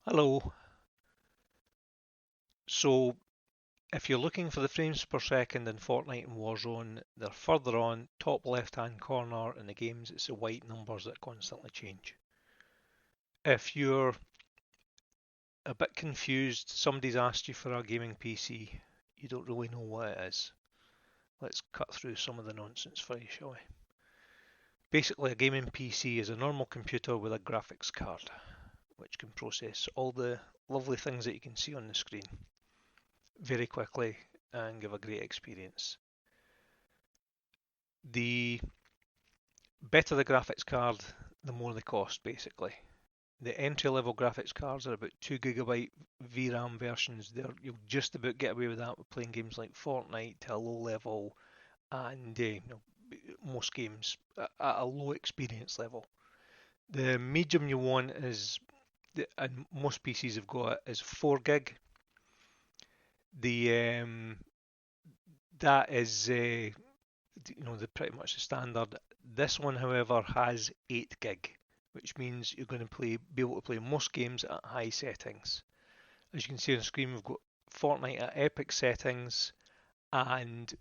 Hello. So, if you're looking for the frames per second in Fortnite and Warzone, they're further on, top left hand corner in the games, it's the white numbers that constantly change. If you're a bit confused, somebody's asked you for a gaming PC, you don't really know what it is. Let's cut through some of the nonsense for you, shall we? Basically, a gaming PC is a normal computer with a graphics card, which can process all the lovely things that you can see on the screen very quickly and give a great experience. The better the graphics card, the more they cost, basically. The entry level graphics cards are about 2 GB VRAM versions. You'll just about get away with that with playing games like Fortnite to a low level and most games at a low experience level. The medium you want is, and most PCs have got it, is 4 gig. The that is the pretty much the standard. This one, however, has 8 gig, which means you're going to be able to play most games at high settings. As you can see on the screen, we've got Fortnite at epic settings and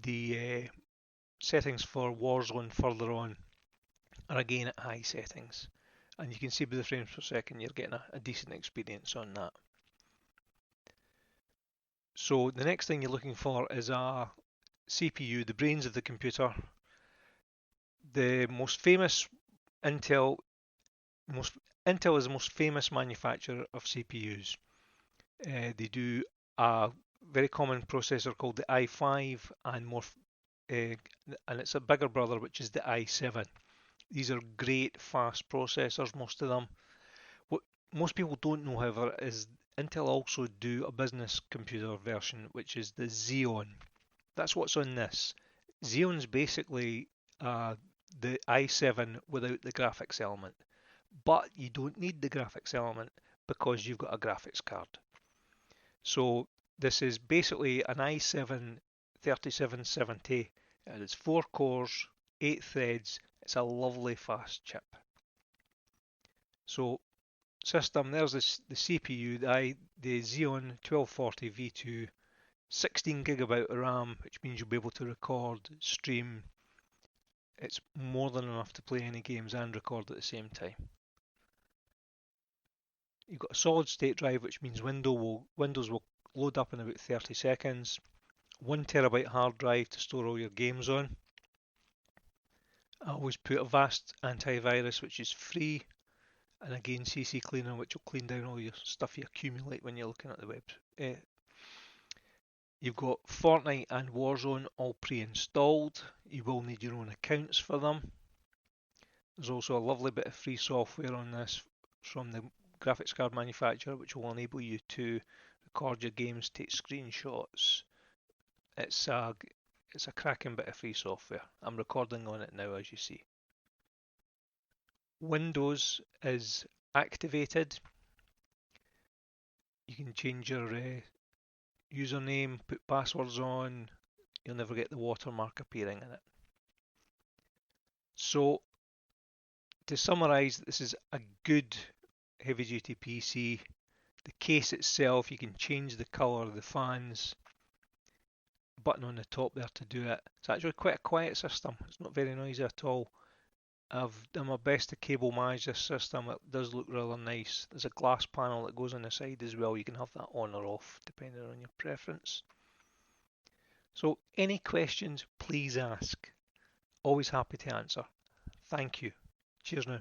the settings for Warzone further on are again at high settings. And you can see by the frames per second you're getting a decent experience on that. So the next thing you're looking for is a CPU, the brains of the computer. The most famous Intel most Intel is the most famous manufacturer of CPUs. They do a very common processor called the i5 and it's a bigger brother which is the i7. These are great fast processors, most of them. What most people don't know, however, is Intel also do a business computer version which is the Xeon. That's what's on this. Xeon's basically the i7 without the graphics element. But you don't need the graphics element because you've got a graphics card. So this is basically an i7 3770. It has 4 cores, 8 threads. It's a lovely fast chip. So system, there's the CPU, the Xeon 1240 V2, 16 gigabyte RAM, which means you'll be able to record, stream. It's more than enough to play any games and record at the same time. You've got a solid state drive, which means Windows will load up in about 30 seconds. 1 TB hard drive to store all your games on. I always put Avast antivirus, which is free, and again CC Cleaner, which will clean down all your stuff you accumulate when you're looking at the web. You've got Fortnite and Warzone all pre-installed. You will need your own accounts for them. There's also a lovely bit of free software on this from the graphics card manufacturer, which will enable you to record your games, take screenshots. It's a cracking bit of free software. I'm recording on it now, as you see. Windows is activated. You can change your username, put passwords on. You'll never get the watermark appearing in it. So, to summarise, this is a good heavy-duty PC. The case itself, you can change the colour of the fans. Button on the top there to do it. It's actually quite a quiet system. It's not very noisy at all. I've done my best to cable manage this system. It does look rather nice. There's a glass panel that goes on the side as well. You can have that on or off depending on your preference. So any questions, please ask. Always happy to answer. Thank you. Cheers now.